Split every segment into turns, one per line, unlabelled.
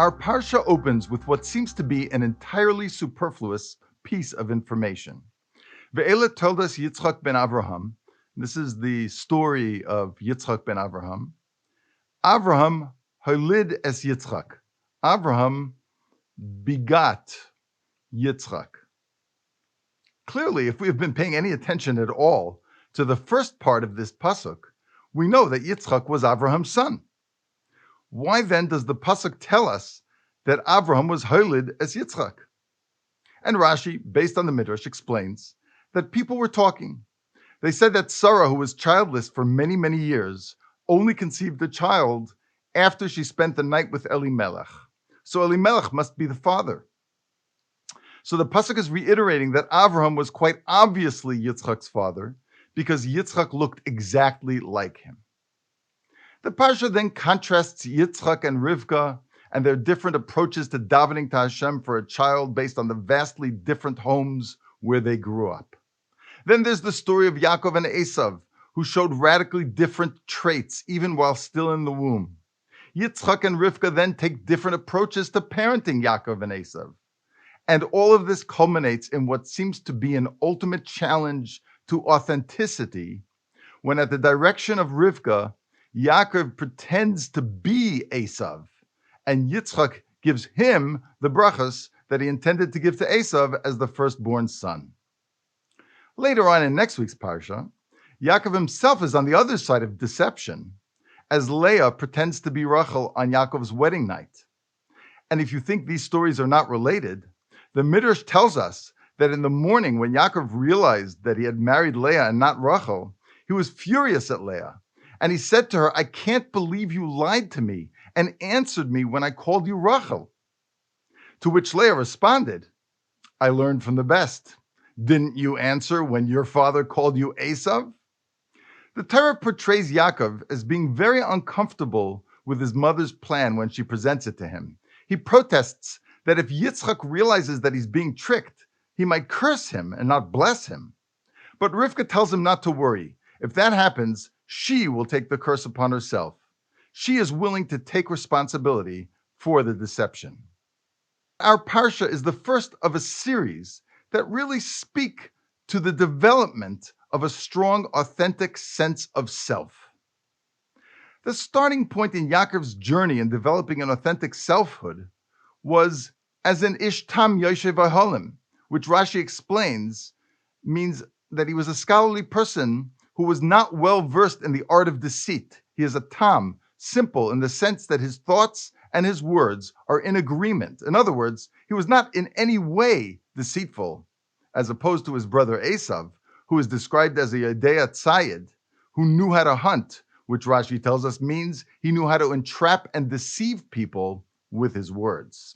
Our parsha opens with what seems to be an entirely superfluous piece of information. Ve'ela told us Yitzchak ben Avraham. This is the story of Yitzchak ben Avraham. Avraham holid es Yitzchak. Avraham begat Yitzchak. Clearly, if we have been paying any attention at all to the first part of this pasuk, we know that Yitzchak was Avraham's son. Why then does the pasuk tell us that Avraham was holid as Yitzchak? And Rashi, based on the Midrash, explains that people were talking. They said that Sarah, who was childless for many, many years, only conceived a child after she spent the night with Elimelech. So Elimelech must be the father. So the pasuk is reiterating that Avraham was quite obviously Yitzchak's father because Yitzchak looked exactly like him. The parsha then contrasts Yitzchak and Rivka and their different approaches to davening to Hashem for a child based on the vastly different homes where they grew up. Then there's the story of Yaakov and Esav, who showed radically different traits even while still in the womb. Yitzchak and Rivka then take different approaches to parenting Yaakov and Esav. And all of this culminates in what seems to be an ultimate challenge to authenticity, when at the direction of Rivka, Yaakov pretends to be Esav, and Yitzchak gives him the brachas that he intended to give to Esav as the firstborn son. Later on in next week's parsha, Yaakov himself is on the other side of deception, as Leah pretends to be Rachel on Yaakov's wedding night. And if you think these stories are not related, the Midrash tells us that in the morning when Yaakov realized that he had married Leah and not Rachel, he was furious at Leah. And he said to her, "I can't believe you lied to me and answered me when I called you Rachel." To which Leah responded, "I learned from the best. Didn't you answer when your father called you Esav?" The Torah portrays Yaakov as being very uncomfortable with his mother's plan when she presents it to him. He protests that if Yitzchak realizes that he's being tricked, he might curse him and not bless him. But Rivka tells him not to worry. If that happens, she will take the curse upon herself. She is willing to take responsibility for the deception. Our parsha is the first of a series that really speak to the development of a strong, authentic sense of self. The starting point in Yaakov's journey in developing an authentic selfhood was as an ish tam yoshev haholim, which Rashi explains means that he was a scholarly person who was not well versed in the art of deceit. He is a tam, simple in the sense that his thoughts and his words are in agreement. In other words, he was not in any way deceitful, as opposed to his brother Esav, who is described as a Yodea Tzayid, who knew how to hunt, which Rashi tells us means he knew how to entrap and deceive people with his words.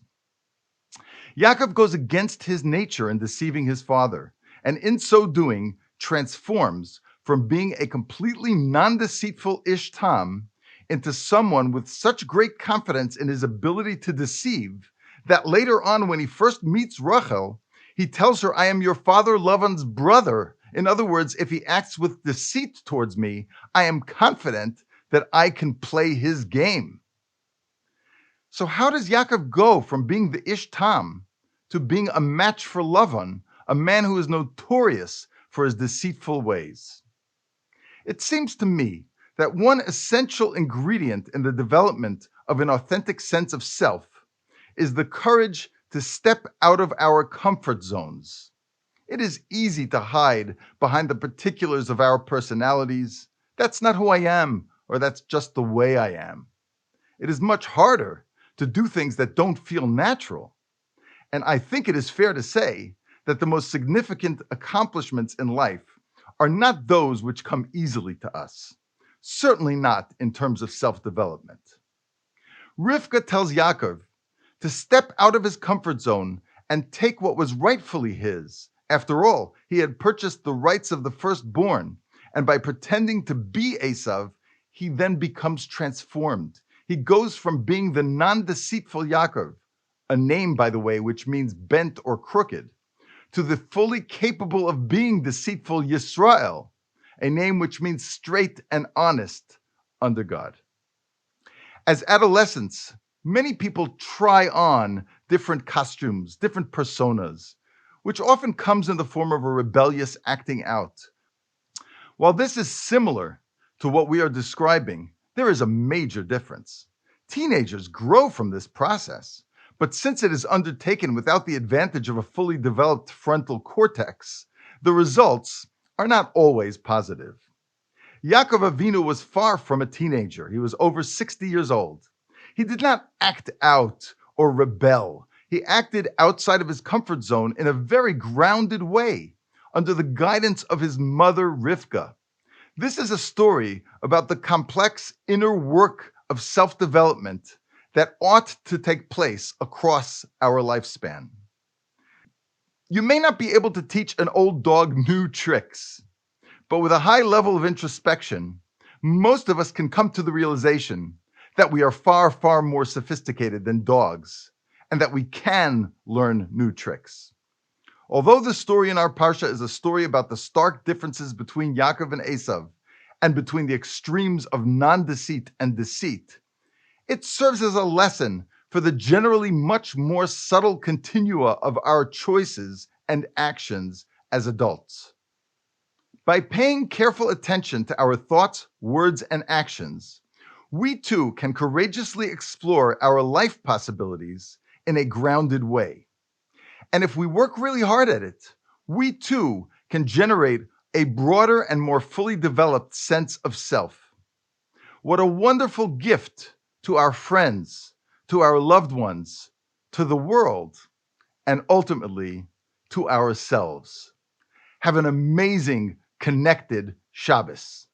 Yaakov goes against his nature in deceiving his father, and in so doing transforms from being a completely non-deceitful ish tam into someone with such great confidence in his ability to deceive that later on when he first meets Rachel, he tells her, "I am your father Lavan's brother." In other words, if he acts with deceit towards me, I am confident that I can play his game. So how does Yaakov go from being the ish tam to being a match for Lavan, a man who is notorious for his deceitful ways? It seems to me that one essential ingredient in the development of an authentic sense of self is the courage to step out of our comfort zones. It is easy to hide behind the particulars of our personalities. That's not who I am, or that's just the way I am. It is much harder to do things that don't feel natural. And I think it is fair to say that the most significant accomplishments in life are not those which come easily to us, certainly not in terms of self-development. Rivka tells Yaakov to step out of his comfort zone and take what was rightfully his. After all, he had purchased the rights of the firstborn, and by pretending to be Esav, he then becomes transformed. He goes from being the non-deceitful Yaakov, a name, by the way, which means bent or crooked, to the fully capable of being deceitful Yisrael, a name which means straight and honest under God. As adolescents, many people try on different costumes, different personas, which often comes in the form of a rebellious acting out. While this is similar to what we are describing, there is a major difference. Teenagers grow from this process, but since it is undertaken without the advantage of a fully developed frontal cortex, the results are not always positive. Yaakov Avinu was far from a teenager. He was over 60 years old. He did not act out or rebel. He acted outside of his comfort zone in a very grounded way, under the guidance of his mother, Rivka. This is a story about the complex inner work of self-development that ought to take place across our lifespan. You may not be able to teach an old dog new tricks, but with a high level of introspection, most of us can come to the realization that we are far, far more sophisticated than dogs, and that we can learn new tricks. Although the story in our parsha is a story about the stark differences between Yaakov and Esav, and between the extremes of non-deceit and deceit, it serves as a lesson for the generally much more subtle continua of our choices and actions as adults. By paying careful attention to our thoughts, words, and actions, we too can courageously explore our life possibilities in a grounded way. And if we work really hard at it, we too can generate a broader and more fully developed sense of self. What a wonderful gift to our friends, to our loved ones, to the world, and ultimately to ourselves. Have an amazing, connected Shabbos.